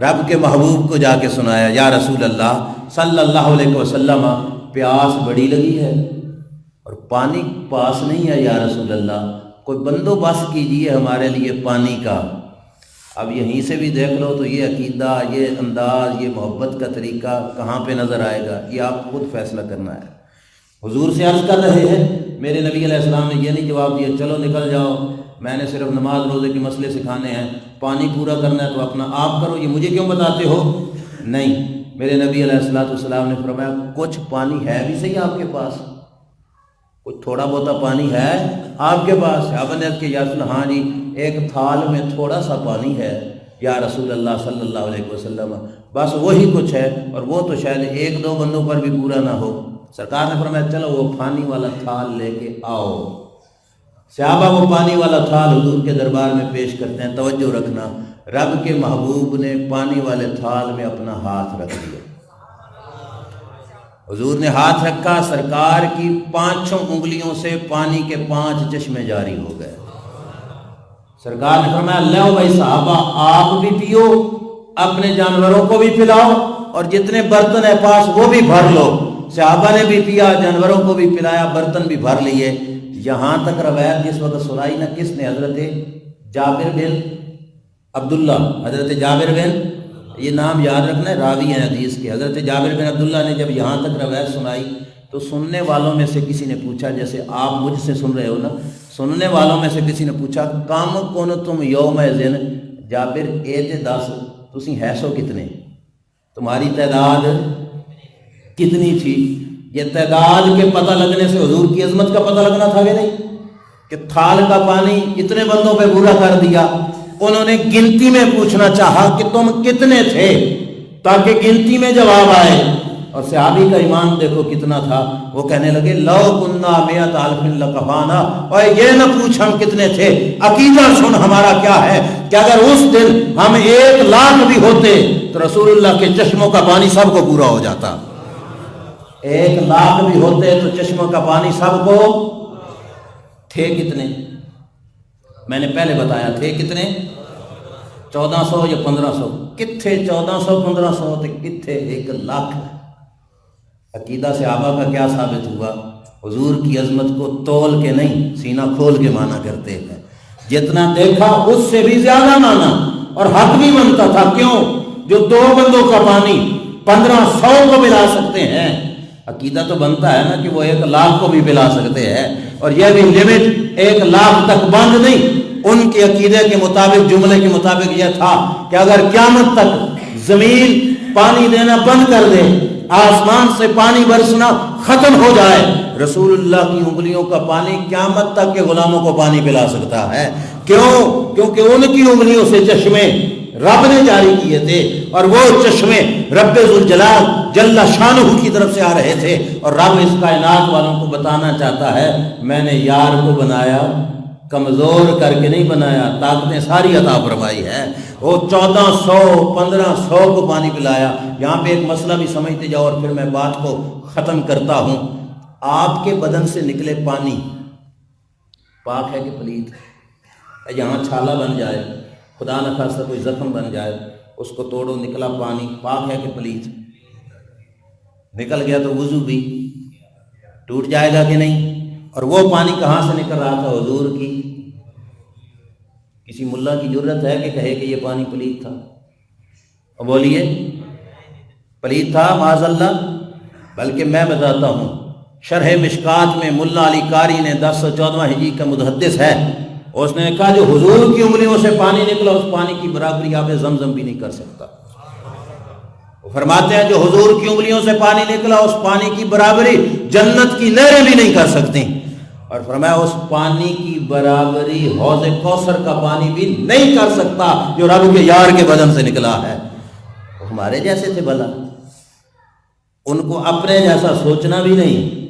رب کے محبوب کو جا کے سنایا، یا رسول اللہ صلی اللہ علیہ وسلم پیاس بڑی لگی ہے اور پانی پاس نہیں ہے، یا رسول اللہ کوئی بندوبست کیجیے ہمارے لیے پانی کا۔ اب یہیں سے بھی دیکھ لو تو یہ عقیدہ، یہ انداز، یہ محبت کا طریقہ کہاں پہ نظر آئے گا، یہ آپ خود فیصلہ کرنا ہے۔ حضور سے عرض کر رہے ہیں، میرے نبی علیہ السلام نے یہ نہیں جواب دیا چلو نکل جاؤ، میں نے صرف نماز روزے کے مسئلے سکھانے ہیں، پانی پورا کرنا ہے تو اپنا آپ کرو، یہ مجھے کیوں بتاتے ہو؟ نہیں، میرے نبی علیہ السلام نے فرمایا کچھ پانی ہے بھی صحیح آپ کے پاس؟ کوئی تھوڑا بہت پانی ہے آپ کے پاس؟ صحابہ نے کہ یا رسول اللہ، ہاں جی ایک تھال میں تھوڑا سا پانی ہے یا رسول اللہ صلی اللہ علیہ وسلم، بس وہی کچھ ہے، اور وہ تو شاید ایک دو بندوں پر بھی پورا نہ ہو۔ سرکار نے فرمایا چلو وہ پانی والا تھال لے کے آؤ۔ صحابہ وہ پانی والا تھال حضور کے دربار میں پیش کرتے ہیں۔ توجہ رکھنا، رب کے محبوب نے پانی والے تھال میں اپنا ہاتھ رکھ دیا۔ حضور نے ہاتھ رکھا، سرکار کی 5 انگلیوں سے پانی کے 5 چشمے جاری ہو گئے۔ سرکار نے فرمایا لو بھائی صحابہ آپ بھی پیو، اپنے جانوروں کو بھی پلاؤ، اور جتنے برتن ہے پاس وہ بھی بھر لو۔ صحابہ نے بھی پیا، جانوروں کو بھی پلایا، برتن بھی بھر لیے۔ یہاں تک روایت جس وقت سنائی نا کس نے؟ حضرت جابر بن عبداللہ، حضرت جابر بن، یہ نام یاد رکھنا ہے، راوی ہیں حدیث کے، حضرت جابر بن عبداللہ نے جب یہاں تک روایت سنائی تو سننے والوں میں سے کسی نے پوچھا، جیسے آپ مجھ سے سن رہے ہو نا، سننے والوں میں سے کسی نے پوچھا کم کون تم یوم ذن، جابر اے تے دس تسی ہے سو کتنے، تمہاری تعداد کتنی تھی؟ یہ تعداد کے پتہ لگنے سے حضور کی عظمت کا پتہ لگنا تھا کہ نہیں، کہ تھال کا پانی اتنے بندوں پہ پورا کر دیا۔ انہوں نے گنتی میں پوچھنا چاہا کہ تم کتنے تھے، تاکہ گنتی میں جواب آئے، اور صحابی کا ایمان دیکھو کتنا تھا، وہ کہنے لگے لو کننا مئۃ الف لکفانا، اور یہ نہ پوچھ ہم کتنے تھے، عقیدہ سن ہمارا کیا ہے کہ اگر اس دن ہم 1,00,000 بھی ہوتے تو رسول اللہ کے چشموں کا پانی سب کو پورا ہو جاتا۔ 1,00,000 بھی ہوتے تو چشموں کا پانی سب کو، تھے کتنے؟ میں نے پہلے بتایا تھے کتنے، 1400 یا 1500، کتھے 1400 1500 ہوتے، کتھے 1,00,000۔ عقیدہ صحابہ کا کیا ثابت ہوا؟ حضور کی عظمت کو تول کے نہیں سینہ کھول کے مانا کرتے ہیں، جتنا دیکھا اس سے بھی زیادہ مانا، اور حق بھی بنتا تھا۔ کیوں؟ جو 2 بندوں کا پانی 1500 کو ملا سکتے ہیں، عقیدہ تو بنتا ہے نا کہ وہ 1,00,000 کو بھی پلا سکتے ہیں، اور یہ بھی لمٹ 1,00,000 تک بند نہیں۔ ان کے عقیدے کے مطابق، جملے کے مطابق یہ تھا کہ اگر قیامت تک زمین پانی دینا بند کر دے، آسمان سے پانی برسنا ختم ہو جائے، رسول اللہ کی انگلیوں کا پانی قیامت تک کے غلاموں کو پانی پلا سکتا ہے۔ کیوں؟ کیونکہ ان کی انگلیوں سے چشمے رب نے جاری کیے تھے، اور وہ چشمے رب ذوالجلال جل شانہ کی طرف سے آ رہے تھے، اور رب اس کائنات والوں کو بتانا چاہتا ہے میں نے یار کو بنایا کمزور کر کے نہیں بنایا، طاقتیں ساری عطا فرمائی ہے۔ وہ 1400 1500 کو پانی پلایا۔ یہاں پہ ایک مسئلہ بھی سمجھتے جاؤ اور پھر میں بات کو ختم کرتا ہوں۔ آپ کے بدن سے نکلے پانی پاک ہے کہ پلید؟ یہاں چھالا بن جائے، خدا نہ خواستہ کوئی زخم بن جائے، اس کو توڑو، نکلا پانی، پاک ہے کہ پلید؟ نکل گیا تو وضو بھی ٹوٹ جائے گا کہ نہیں؟ اور وہ پانی کہاں سے نکل رہا تھا؟ حضور کی کسی ملا کی جرت ہے کہ کہے کہ یہ پانی پلید تھا؟ اور بولیے پلید تھا معاذ اللہ؟ بلکہ میں بتاتا ہوں، شرح مشکات میں ملا علی قاری نے 1014 ہجری کا محدث ہے، اس نے کہا جو حضور کی انگلیوں سے پانی نکلا اس پانی کی برابری آب زمزم بھی نہیں کر سکتا۔ وہ فرماتے ہیں جو حضور کی انگلیوں سے پانی نکلا اس پانی کی برابری جنت کی نہریں بھی نہیں کر سکتی، اور فرمایا اس پانی کی برابری حوض کوثر کا پانی بھی نہیں کر سکتا جو رب کے یار کے بدن سے نکلا ہے۔ وہ ہمارے جیسے تھے بھلا، ان کو اپنے جیسا سوچنا بھی نہیں،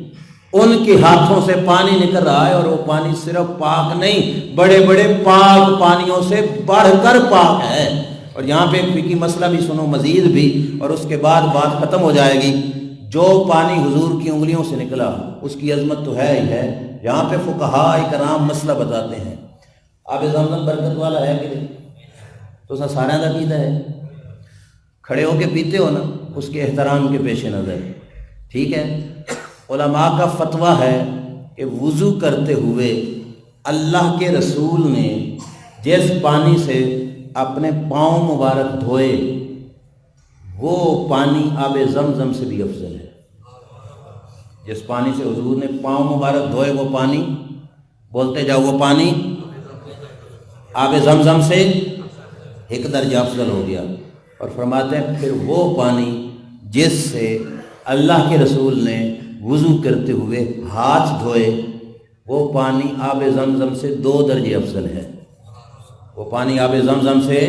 ان کے ہاتھوں سے پانی نکل رہا ہے، اور وہ پانی صرف پاک نہیں، بڑے بڑے پاک پانیوں سے بڑھ کر پاک ہے۔ اور یہاں پہ ایک فقہی مسئلہ بھی سنو مزید بھی، اور اس کے بعد بات ختم ہو جائے گی۔ جو پانی حضور کی انگلیوں سے نکلا اس کی عظمت تو ہے ہی ہے۔ یہاں پہ فقہاء کرام مسئلہ بتاتے ہیں، آب زمزم برکت والا ہے کہ نہیں؟ تو سارا کا پیتا ہے، کھڑے ہو کے پیتے ہو نا، اس کے احترام کے پیش نظر، ٹھیک ہے؟ علماء کا فتویٰ ہے کہ وضو کرتے ہوئے اللہ کے رسول نے جس پانی سے اپنے پاؤں مبارک دھوئے وہ پانی آب زمزم سے بھی افضل ہے۔ جس پانی سے حضور نے پاؤں مبارک دھوئے وہ پانی، بولتے جاؤ، وہ پانی آب زمزم سے 1 درجہ افضل ہو گیا۔ اور فرماتے ہیں پھر وہ پانی جس سے اللہ کے رسول نے وضو کرتے ہوئے ہاتھ دھوئے وہ پانی آب زمزم سے 2 درجے افضل ہے، وہ پانی آب زمزم سے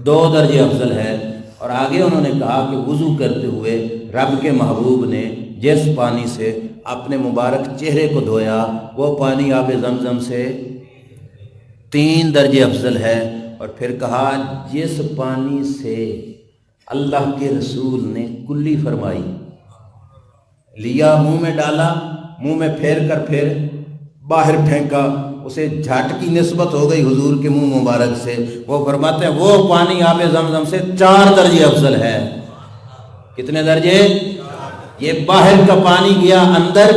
2 درجے افضل ہے۔ اور آگے انہوں نے کہا کہ وضو کرتے ہوئے رب کے محبوب نے جس پانی سے اپنے مبارک چہرے کو دھویا وہ پانی آب زمزم سے 3 درجے افضل ہے۔ اور پھر کہا جس پانی سے اللہ کے رسول نے کلی فرمائی، لیا منہ میں ڈالا، منہ میں پھیر کر پھر باہر پھینکا، اسے جھٹ کی نسبت ہو گئی حضور کے منہ مبارک سے، وہ فرماتے ہیں وہ پانی آب زمزم سے 4 درجے افضل ہے۔ کتنے درجے؟ یہ باہر کا پانی گیا اندر،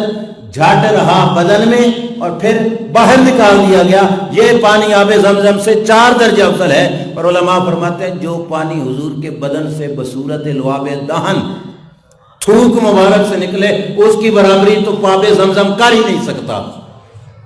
جھٹ رہا بدن میں اور پھر باہر نکال دیا گیا، یہ پانی آب زمزم سے 4 درجے افضل ہے۔ اور علماء فرماتے ہیں جو پانی حضور کے بدن سے بصورت لعاب دہن تھوک مبارک سے نکلے اس کی برابری تو آب زمزم کر ہی نہیں سکتا،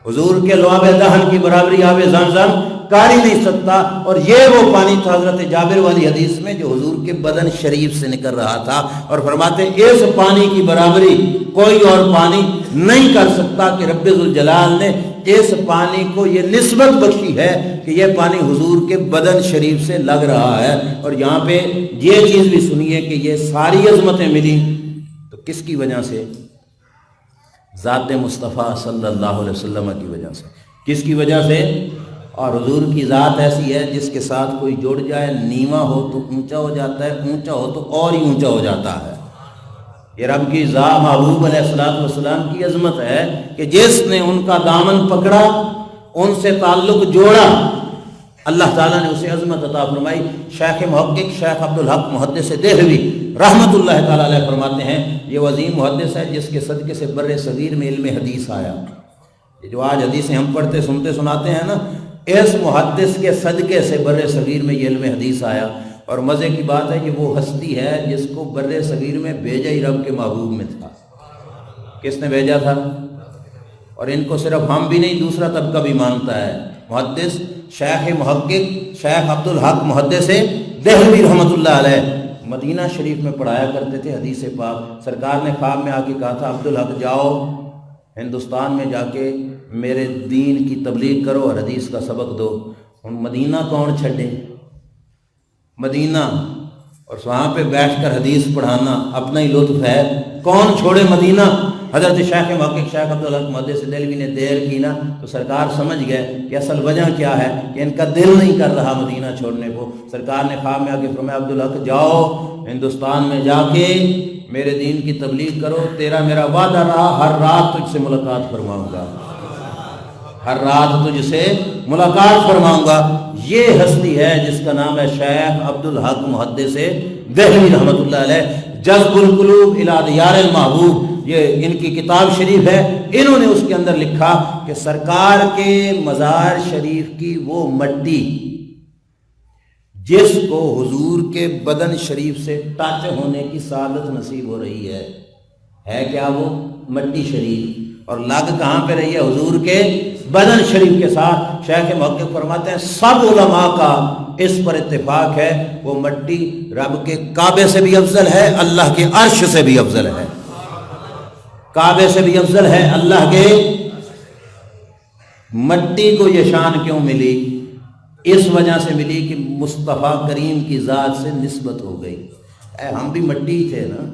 حضور کے لعاب دہن کی برابری آب زمزم کر ہی نہیں سکتا۔ اور یہ وہ پانی تھا حضرت جابر والی حدیث میں جو حضور کے بدن شریف سے نکل رہا تھا، اور فرماتے ہیں اس پانی کی برابری کوئی اور پانی نہیں کر سکتا کہ رب ذوالجلال نے اس پانی کو یہ نسبت بخشی ہے کہ یہ پانی حضور کے بدن شریف سے لگ رہا ہے۔ اور یہاں پہ یہ چیز بھی سنیے کہ یہ ساری عظمتیں ملی تو کس کی وجہ سے؟ ذات مصطفیٰ صلی اللہ علیہ وسلم کی وجہ سے۔ کس کی وجہ سے؟ اور حضور کی ذات ایسی ہے جس کے ساتھ کوئی جڑ جائے، نیواں ہو تو اونچا ہو جاتا ہے، اونچا ہو تو اور ہی اونچا ہو جاتا ہے۔ یہ رب کی ذات محبوب علیہ السلام کی عظمت ہے کہ جس نے ان کا دامن پکڑا، ان سے تعلق جوڑا، اللہ تعالیٰ نے اسے عظمت عطا فرمائی۔ شیخ محقق شیخ عبدالحق محدث دہلوی رحمۃ اللہ تعالیٰ علیہ فرماتے ہیں یہ وہ عظیم محدث ہے جس کے صدقے سے بر صغیر میں علم حدیث آیا۔ یہ جو آج حدیثیں ہم پڑھتے سنتے سناتے ہیں نا، اس محدث کے صدقے سے بر صغیر میں یہ علم حدیث آیا۔ اور مزے کی بات ہے کہ وہ ہستی ہے جس کو بر صغیر میں بھیجا ہی رب کے محبوب میں تھا۔ کس نے بھیجا تھا؟ اور ان کو صرف ہم بھی نہیں دوسرا طبقہ بھی مانتا ہے۔ محدث شیخ محقق شیخ عبدالحق محدث دہلوی رحمۃ اللہ علیہ مدینہ شریف میں پڑھایا کرتے تھے حدیث پاک۔ سرکار نے خواب میں آ کے کہا تھا عبدالحق جاؤ ہندوستان میں جا کے میرے دین کی تبلیغ کرو اور حدیث کا سبق دو۔ مدینہ کون چھڑے؟ مدینہ اور وہاں پہ بیٹھ کر حدیث پڑھانا اپنا ہی لطف ہے، کون چھوڑے مدینہ؟ حضرت شیخ محقق شیخ عبدالحق محدث دہلوی نے دیر کی نا تو سرکار سمجھ گئے کہ اصل وجہ کیا ہے کہ ان کا دل نہیں کر رہا مدینہ چھوڑنے کو۔ سرکار نے خواب میں آ کے فرمایا عبدالحق جاؤ ہندوستان میں جا کے میرے دین کی تبلیغ کرو، تیرا میرا وعدہ رہا ہر رات تجھ سے ملاقات فرماؤں گا، ہر رات تجھ سے ملاقات فرماؤں گا۔ یہ ہستی ہے جس کا نام ہے شیخ عبدالحق محدث دہلوی رحمۃ اللہ علیہ، جذب القلوب الی دیار المحبوب، یہ ان کی کتاب شریف ہے۔ انہوں نے اس کے اندر لکھا کہ سرکار کے مزار شریف کی وہ مٹی جس کو حضور کے بدن شریف سے ٹچ ہونے کی سعادت نصیب ہو رہی ہے کیا وہ مٹی شریف، اور لگ کہاں پہ رہی ہے؟ حضور کے بدن شریف کے ساتھ۔ شیخ محقق فرماتے ہیں سب علماء کا اس پر اتفاق ہے وہ مٹی رب کے کعبے سے بھی افضل ہے، اللہ کے عرش سے بھی افضل ہے، کعبے سے بھی افضل ہے، اللہ کے۔ مٹی کو یہ شان کیوں ملی؟ اس وجہ سے ملی کہ مصطفیٰ کریم کی ذات سے نسبت ہو گئی۔ ہم بھی مٹی تھے نا،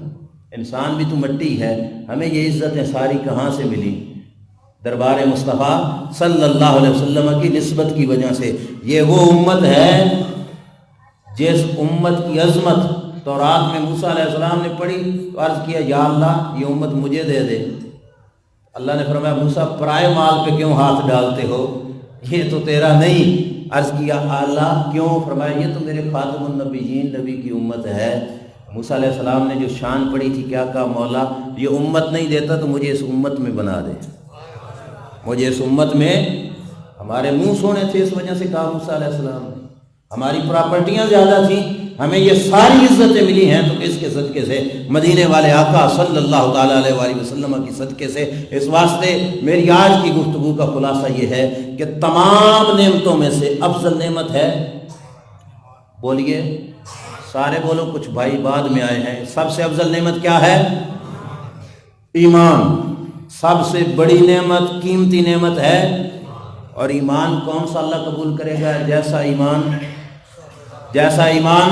انسان بھی تو مٹی ہے، ہمیں یہ عزتیں ساری کہاں سے ملی؟ دربار مصطفیٰ صلی اللہ علیہ وسلم کی نسبت کی وجہ سے۔ یہ وہ امت ہے جس امت کی عظمت تورات میں موسیٰ علیہ السلام نے پڑھی تو عرض کیا یا اللہ یہ امت مجھے دے دے۔ اللہ نے فرمایا موسیٰ پرائے مال پہ کیوں ہاتھ ڈالتے ہو، یہ تو تیرا نہیں۔ عرض کیا اللہ کیوں؟ فرمایا یہ تو میرے خاتم النبیین نبی کی امت ہے۔ موسیٰ علیہ السلام نے جو شان پڑھی تھی کیا کہا مولا یہ امت نہیں دیتا تو مجھے اس امت میں بنا دے، مجھے اس امت میں۔ ہمارے منہ سونے تھے اس وجہ سے کہا موسیٰ علیہ السلام نے، ہماری پراپرٹیاں زیادہ تھیں، ہمیں یہ ساری عزتیں ملی ہیں تو اس کے صدقے سے، مدینے والے آقا صلی اللہ تعالیٰ علیہ وآلہ وسلم کی صدقے سے۔ اس واسطے میری آج کی گفتگو کا خلاصہ یہ ہے کہ تمام نعمتوں میں سے افضل نعمت ہے، بولیے سارے بولو، کچھ بھائی بعد میں آئے ہیں، سب سے افضل نعمت کیا ہے؟ ایمان سب سے بڑی نعمت، قیمتی نعمت ہے، اور ایمان کون سا اللہ قبول کرے گا؟ جیسا ایمان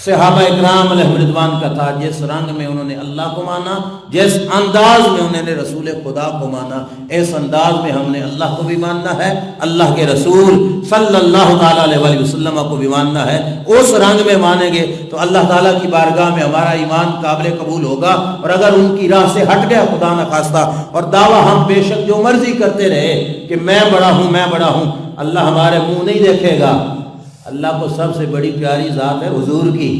صحابہ اکرام علیہم رضوان کا تھا، جس رنگ میں انہوں نے اللہ کو مانا، جس انداز میں انہوں نے رسول خدا کو مانا، اس انداز میں ہم نے اللہ کو بھی ماننا ہے، اللہ کے رسول صلی اللہ تعالیٰ علیہ وسلم کو بھی ماننا ہے۔ اس رنگ میں مانیں گے تو اللہ تعالیٰ کی بارگاہ میں ہمارا ایمان قابل قبول ہوگا، اور اگر ان کی راہ سے ہٹ گیا خدا نخواستہ، اور دعویٰ ہم بے شک جو مرضی کرتے رہے کہ میں بڑا ہوں، اللہ ہمارے منہ نہیں دیکھے گا۔ اللہ کو سب سے بڑی پیاری ذات ہے حضور کی،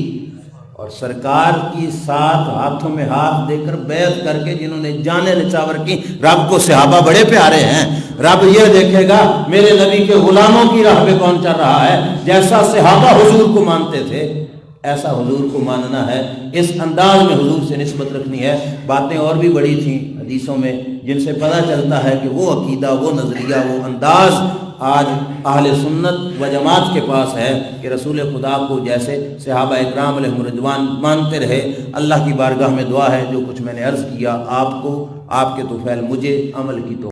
اور سرکار کی ساتھ ہاتھوں میں ہاتھ دے کر بیعت کر کے جنہوں نے جانیں نچھاور کی، رب کو صحابہ بڑے پیارے ہیں۔ رب یہ دیکھے گا میرے نبی کے غلاموں کی راہ پہ کون چل رہا ہے، جیسا صحابہ حضور کو مانتے تھے ایسا حضور کو ماننا ہے، اس انداز میں حضور سے نسبت رکھنی ہے۔ باتیں اور بھی بڑی تھیں حدیثوں میں جن سے پتہ چلتا ہے کہ وہ عقیدہ، وہ نظریہ، وہ انداز آج اہل سنت و جماعت کے پاس ہے کہ رسول خدا کو جیسے صحابہ اکرام علیہم رضوان مانتے رہے۔ اللہ کی بارگاہ میں دعا ہے جو کچھ میں نے عرض کیا آپ کو، آپ کے طفیل مجھے عمل کی تو